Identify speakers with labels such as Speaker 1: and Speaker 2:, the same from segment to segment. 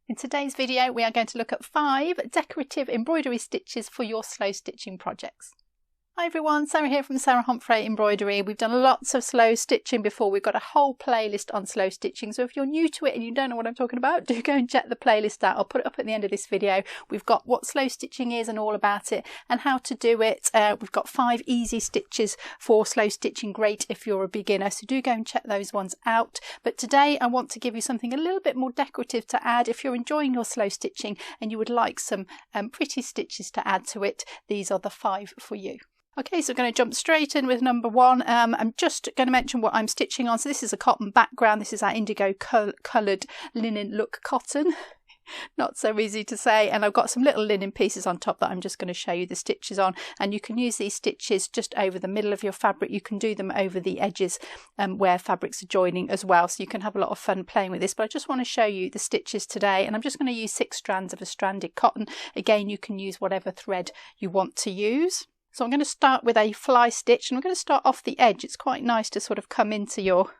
Speaker 1: In today's video, we are going to look at 5 decorative embroidery stitches for your slow stitching projects. Hi everyone, Sarah here from Sarah Homfray Embroidery. We've done lots of slow stitching before. We've got a whole playlist on slow stitching. So if you're new to it and you don't know what I'm talking about, do go and check the playlist out. I'll put it up at the end of this video. We've got what slow stitching is and all about it and how to do it. We've got 5 easy stitches for slow stitching. Great if you're a beginner. So do go and check those ones out. But today I want to give you something a little bit more decorative to add. If you're enjoying your slow stitching and you would like some pretty stitches to add to it, these are the 5 for you. Okay, so I'm going to jump straight in with number 1. I'm just going to mention what I'm stitching on. So this is a cotton background. This is our indigo coloured linen look cotton. Not so easy to say. And I've got some little linen pieces on top that I'm just going to show you the stitches on. And you can use these stitches just over the middle of your fabric. You can do them over the edges where fabrics are joining as well. So you can have a lot of fun playing with this. But I just want to show you the stitches today. And I'm just going to use 6 strands of a stranded cotton. Again, you can use whatever thread you want to use. So I'm going to start with a fly stitch, and I'm going to start off the edge. It's quite nice to sort of come into your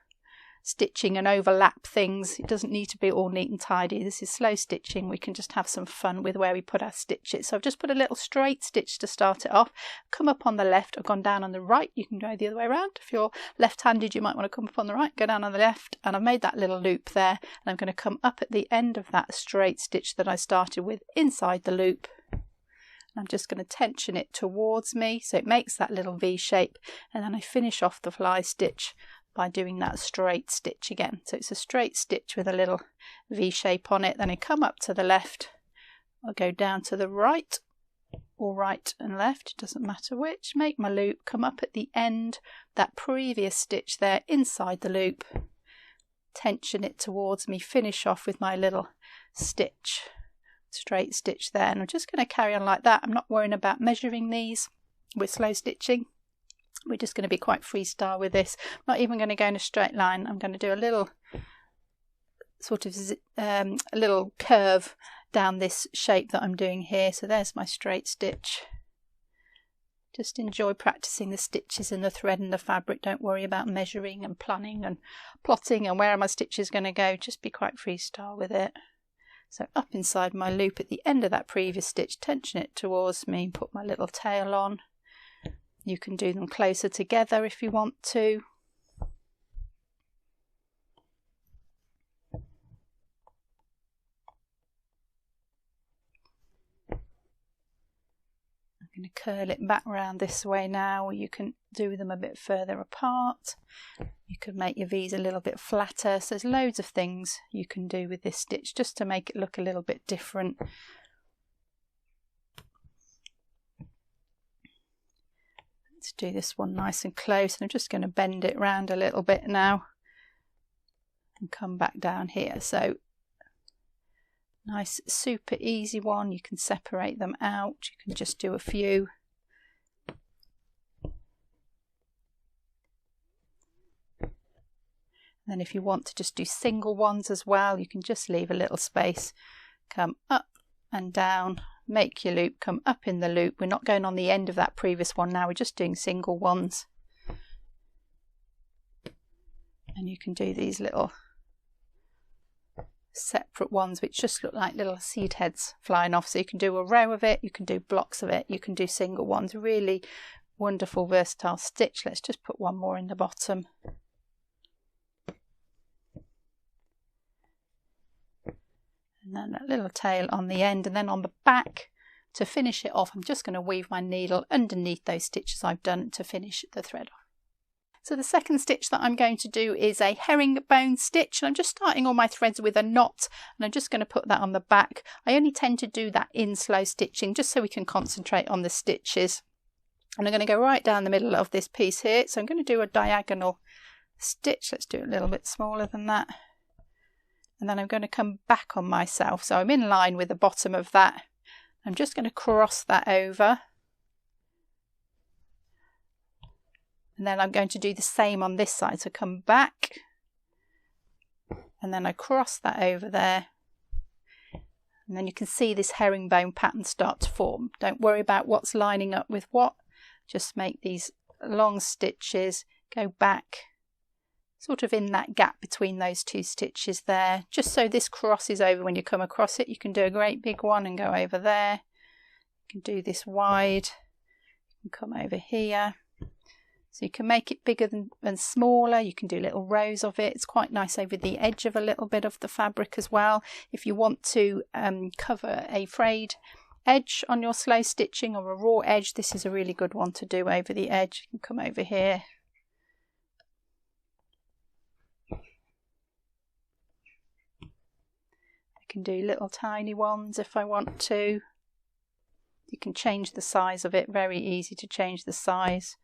Speaker 1: stitching and overlap things. It doesn't need to be all neat and tidy. This is slow stitching. We can just have some fun with where we put our stitches. So I've just put a little straight stitch to start it off. Come up on the left. I've gone down on the right. You can go the other way around. If you're left-handed, you might want to come up on the right, go down on the left. And I've made that little loop there. And I'm going to come up at the end of that straight stitch that I started with inside the loop. I'm just going to tension it towards me so it makes that little V shape, and then I finish off the fly stitch by doing that straight stitch again. So it's a straight stitch with a little V shape on it. Then I come up to the left, I'll go down to the right, or right and left, it doesn't matter which, make my loop, come up at the end, that previous stitch there inside the loop, tension it towards me, finish off with my little stitch. Straight stitch there, and I'm just going to carry on like that. I'm not worrying about measuring these with slow stitching. We're just going to be quite freestyle with this. I'm not even going to go in a straight line. I'm going to do a little sort of a little curve down this shape that I'm doing here. So there's my straight stitch. Just enjoy practicing the stitches in the thread and the fabric. Don't worry about measuring and planning and plotting and where are my stitches going to go. Just be quite freestyle with it. So up inside my loop at the end of that previous stitch, tension it towards me, put my little tail on. You can do them closer together if you want to. I'm going to curl it back round this way now, or you can do them a bit further apart. You can make your V's a little bit flatter. So there's loads of things you can do with this stitch just to make it look a little bit different. Let's do this one nice and close. I'm just going to bend it round a little bit now and come back down here. So nice, super easy one. You can separate them out. You can just do a few. And then if you want to just do single ones as well, you can just leave a little space. Come up and down, make your loop, come up in the loop. We're not going on the end of that previous one now. We're just doing single ones. And you can do these little separate ones which just look like little seed heads flying off. So you can do a row of it, you can do blocks of it, you can do single ones. Really wonderful versatile stitch. Let's just put one more in the bottom. And then that little tail on the end, and then on the back to finish it off I'm just going to weave my needle underneath those stitches I've done to finish the thread off. So the second stitch that I'm going to do is a herringbone stitch, and I'm just starting all my threads with a knot, and I'm just going to put that on the back. I only tend to do that in slow stitching just so we can concentrate on the stitches. And I'm going to go right down the middle of this piece here. So I'm going to do a diagonal stitch. Let's do it a little bit smaller than that. And then I'm going to come back on myself. So I'm in line with the bottom of that. I'm just going to cross that over. And then I'm going to do the same on this side. So come back. And then I cross that over there. And then you can see this herringbone pattern start to form. Don't worry about what's lining up with what. Just make these long stitches, go back, sort of in that gap between those two stitches there, just so this crosses over when you come across it. You can do a great big one and go over there. You can do this wide, you can come over here. So you can make it bigger and smaller. You can do little rows of it. It's quite nice over the edge of a little bit of the fabric as well. If you want to cover a frayed edge on your slow stitching or a raw edge, this is a really good one to do over the edge. You can come over here. I can do little tiny ones if I want to. You can change the size of it, very easy to change the size.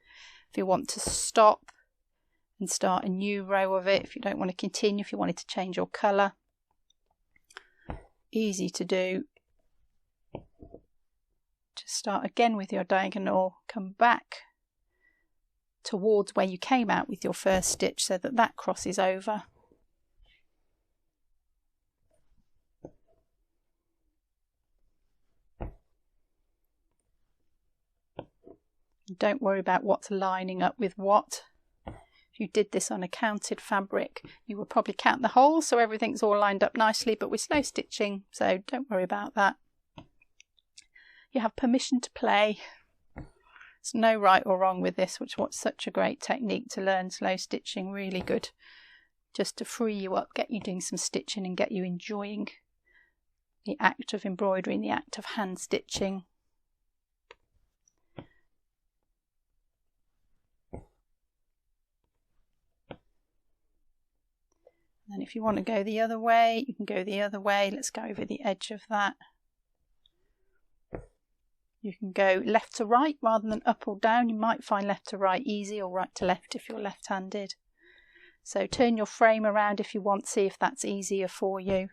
Speaker 1: If you want to stop and start a new row of it, if you don't want to continue, if you wanted to change your colour, easy to do. Just start again with your diagonal, come back towards where you came out with your first stitch so that that crosses over. Don't worry about what's lining up with what. If you did this on a counted fabric, you would probably count the holes so everything's all lined up nicely, but we're slow stitching, so don't worry about that. You have permission to play. There's no right or wrong with this, which was such a great technique to learn slow stitching, really good. Just to free you up, get you doing some stitching and get you enjoying the act of embroidery and the act of hand stitching. And if you want to go the other way, you can go the other way. Let's go over the edge of that. You can go left to right rather than up or down. You might find left to right easy, or right to left if you're left-handed. So turn your frame around if you want, see if that's easier for you.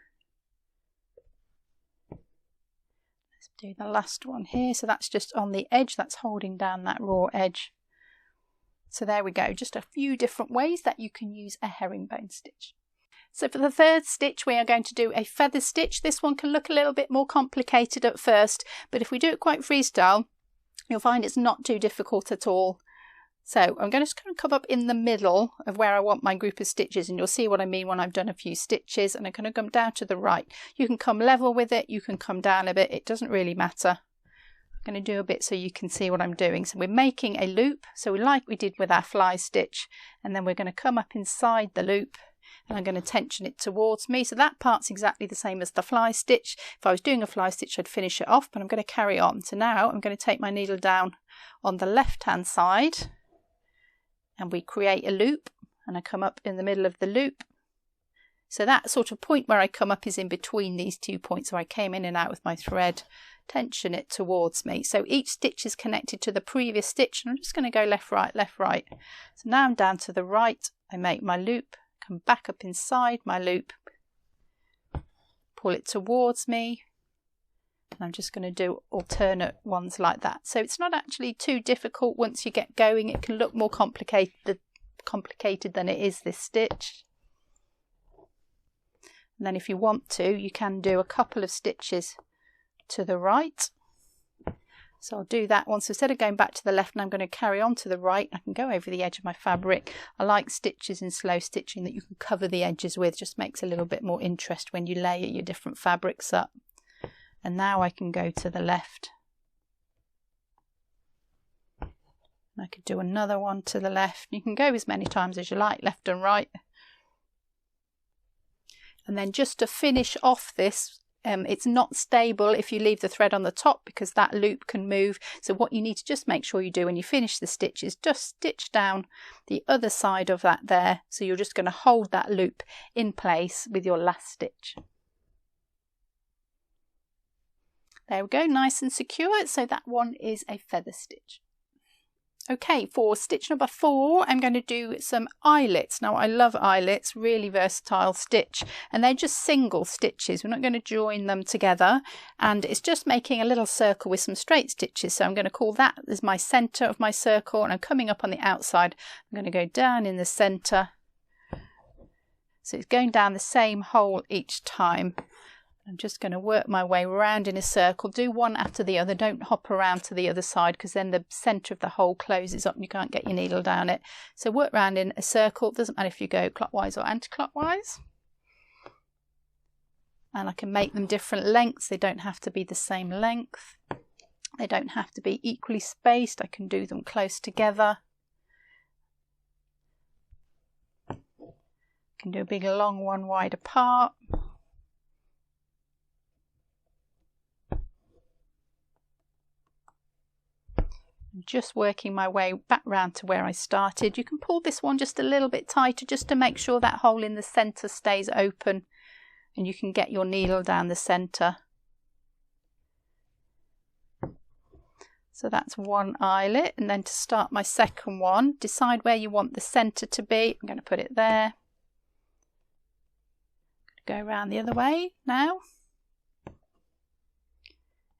Speaker 1: Let's do the last one here. So that's just on the edge, that's holding down that raw edge. So there we go, just a few different ways that you can use a herringbone stitch. So for the third stitch, we are going to do a feather stitch. This one can look a little bit more complicated at first, but if we do it quite freestyle, you'll find it's not too difficult at all. So I'm going to just come up in the middle of where I want my group of stitches, and you'll see what I mean when I've done a few stitches, and I'm going to come down to the right. You can come level with it, you can come down a bit, it doesn't really matter. I'm going to do a bit so you can see what I'm doing. So we're making a loop, so like we did with our fly stitch, and then we're going to come up inside the loop, and I'm going to tension it towards me. So that part's exactly the same as the fly stitch. If I was doing a fly stitch, I'd finish it off, but I'm going to carry on. So now I'm going to take my needle down on the left hand side, and we create a loop, and I come up in the middle of the loop. So that sort of point where I come up is in between these 2 points. So I came in and out with my thread, tension it towards me. So each stitch is connected to the previous stitch, and I'm just going to go left, right, left, right. So now I'm down to the right, I make my loop, come back up inside my loop, pull it towards me, and I'm just going to do alternate ones like that. So it's not actually too difficult once you get going. It can look more complicated than it is this stitch. And then if you want to, you can do a couple of stitches to the right. So I'll do that one. So instead of going back to the left, and I'm going to carry on to the right, I can go over the edge of my fabric. I like stitches in slow stitching that you can cover the edges with, just makes a little bit more interest when you layer your different fabrics up. And now I can go to the left. And I could do another one to the left. You can go as many times as you like, left and right. And then just to finish off this, it's not stable if you leave the thread on the top, because that loop can move. So what you need to just make sure you do when you finish the stitch is just stitch down the other side of that there. So you're just going to hold that loop in place with your last stitch. There we go, nice and secure. So that one is a feather stitch. Okay, for stitch number 4, I'm going to do some eyelets. Now I love eyelets, really versatile stitch, and they're just single stitches. We're not going to join them together, and it's just making a little circle with some straight stitches. So I'm going to call that as my center of my circle, and I'm coming up on the outside. I'm going to go down in the center. So it's going down the same hole each time. I'm just going to work my way around in a circle, do one after the other, don't hop around to the other side because then the centre of the hole closes up and you can't get your needle down it. So work round in a circle, doesn't matter if you go clockwise or anti-clockwise. And I can make them different lengths, they don't have to be the same length. They don't have to be equally spaced, I can do them close together. I can do a big long one wide apart. Just working my way back round to where I started. You can pull this one just a little bit tighter just to make sure that hole in the centre stays open and you can get your needle down the centre. So that's one eyelet, and then to start my second one, decide where you want the centre to be. I'm going to put it there. Go around the other way now.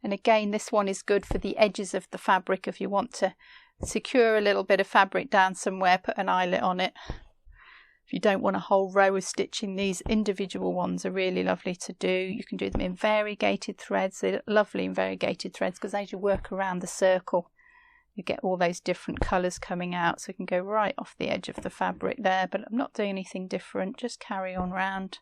Speaker 1: And again, this one is good for the edges of the fabric. If you want to secure a little bit of fabric down somewhere, put an eyelet on it. If you don't want a whole row of stitching, these individual ones are really lovely to do. You can do them in variegated threads. They look lovely in variegated threads because as you work around the circle, you get all those different colours coming out. So you can go right off the edge of the fabric there, but I'm not doing anything different. Just carry on round.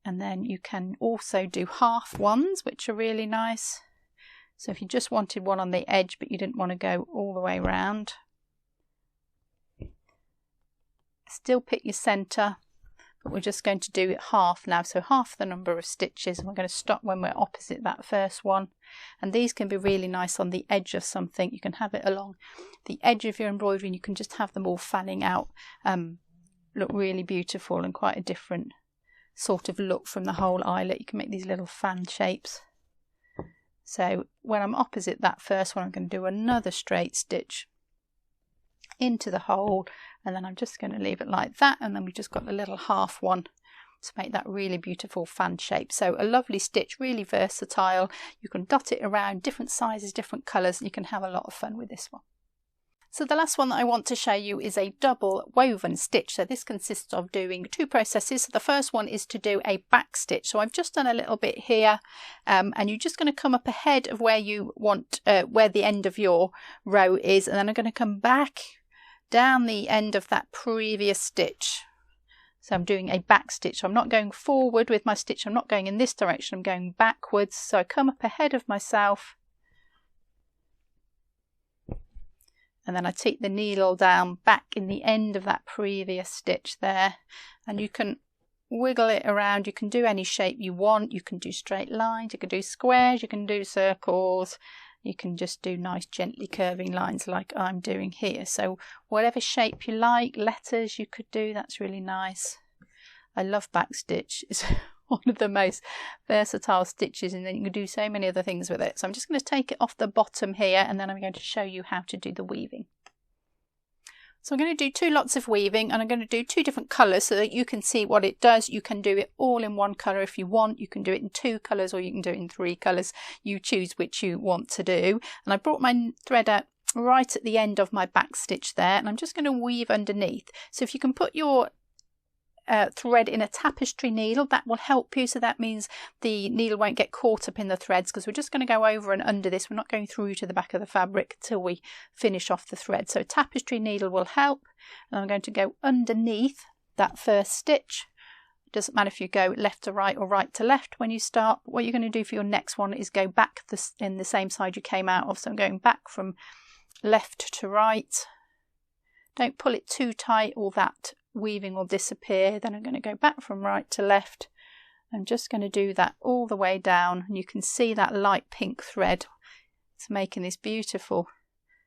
Speaker 1: And then you can also do half ones, which are really nice. So if you just wanted one on the edge, but you didn't want to go all the way around, still pick your centre, but we're just going to do it half now. So half the number of stitches, and we're going to stop when we're opposite that first one. And these can be really nice on the edge of something. You can have it along the edge of your embroidery and you can just have them all fanning out. Look really beautiful and quite a different sort of look from the whole eyelet. You can make these little fan shapes. So when I'm opposite that first one, I'm going to do another straight stitch into the hole, and then I'm just going to leave it like that, and then we've just got the little half one to make that really beautiful fan shape. So a lovely stitch, really versatile. You can dot it around, different sizes, different colours, and you can have a lot of fun with this one. So the last one that I want to show you is a double woven stitch. So this consists of doing two processes. So the first one is to do a back stitch. So I've just done a little bit here, and you're just going to come up ahead of where you want, where the end of your row is, and then I'm going to come back down the end of that previous stitch. So I'm doing a back stitch. So I'm not going forward with my stitch. I'm not going in this direction. I'm going backwards. So I come up ahead of myself. And then I take the needle down back in the end of that previous stitch there. And you can wiggle it around. You can do any shape you want. You can do straight lines. You can do squares. You can do circles. You can just do nice gently curving lines like I'm doing here. So whatever shape you like, letters you could do, that's really nice. I love back stitch. It's one of the most versatile stitches, and then you can do so many other things with it. So I'm just going to take it off the bottom here, and then I'm going to show you how to do the weaving. So I'm going to do two lots of weaving, and I'm going to do two different colours so that you can see what it does. You can do it all in one colour if you want. You can do it in two colours, or you can do it in three colours. You choose which you want to do. And I brought my thread out right at the end of my back stitch there, and I'm just going to weave underneath. So if you can put your thread in a tapestry needle, that will help you. So that means the needle won't get caught up in the threads, because we're just going to go over and under this. We're not going through to the back of the fabric till we finish off the thread. So a tapestry needle will help, and I'm going to go underneath that first stitch. It doesn't matter if you go left to right or right to left when you start. What you're going to do for your next one is go back in the same side you came out of. So I'm going back from left to right. Don't pull it too tight, or that weaving will disappear. Then I'm going to go back from right to left. I'm just going to do that all the way down, and you can see that light pink thread. It's making this beautiful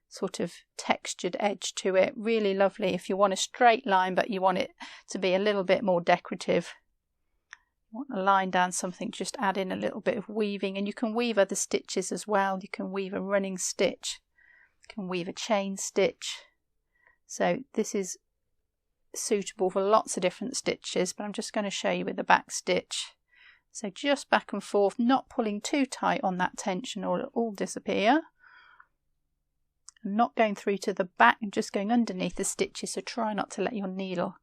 Speaker 1: sort of textured edge to it. Really lovely if you want a straight line but you want it to be a little bit more decorative. You want a line down something, just add in a little bit of weaving, and you can weave other stitches as well. You can weave a running stitch, you can weave a chain stitch. So this is suitable for lots of different stitches, but I'm just going to show you with the back stitch. So just back and forth, not pulling too tight on that tension or it'll all disappear. I'm not going through to the back, and just going underneath the stitches, so try not to let your needle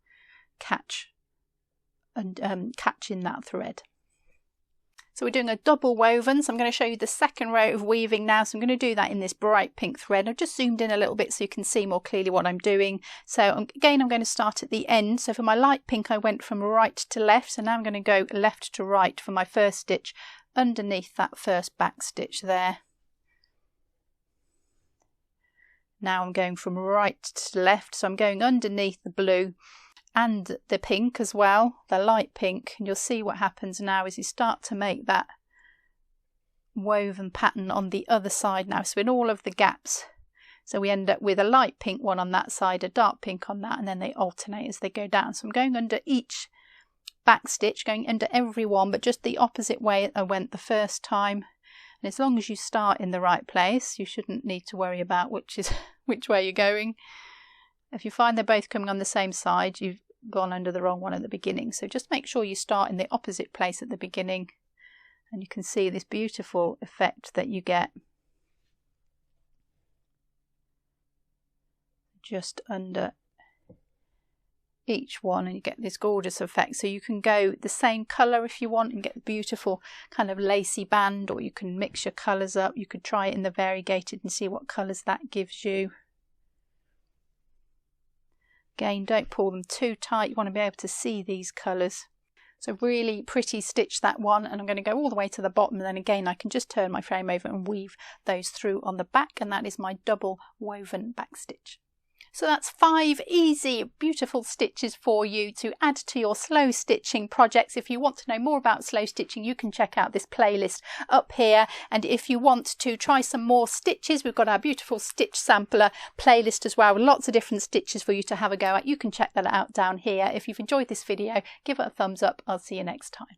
Speaker 1: catch and catching that thread. So we're doing a double woven, so I'm going to show you the second row of weaving now. So I'm going to do that in this bright pink thread. I've just zoomed in a little bit so you can see more clearly what I'm doing. So again, I'm going to start at the end. So for my light pink, I went from right to left. So now I'm going to go left to right for my first stitch underneath that first back stitch there. Now I'm going from right to left, so I'm going underneath the blue and the pink as well, the light pink, and you'll see what happens now is you start to make that woven pattern on the other side now, so in all of the gaps. So we end up with a light pink one on that side, a dark pink on that, and then they alternate as they go down. So I'm going under each back stitch, going under every one, but just the opposite way I went the first time. And as long as you start in the right place, you shouldn't need to worry about which way you're going. If you find they're both coming on the same side, you've gone under the wrong one at the beginning. So just make sure you start in the opposite place at the beginning, and you can see this beautiful effect that you get just under each one, and you get this gorgeous effect. So you can go the same colour if you want and get the beautiful kind of lacy band, or you can mix your colours up. You could try it in the variegated and see what colours that gives you. Again, don't pull them too tight, you want to be able to see these colours. So really pretty stitch that one, and I'm going to go all the way to the bottom, and then again I can just turn my frame over and weave those through on the back, and that is my double woven back stitch. So that's 5 easy, beautiful stitches for you to add to your slow stitching projects. If you want to know more about slow stitching, you can check out this playlist up here. And if you want to try some more stitches, we've got our beautiful stitch sampler playlist as well, with lots of different stitches for you to have a go at. You can check that out down here. If you've enjoyed this video, give it a thumbs up. I'll see you next time.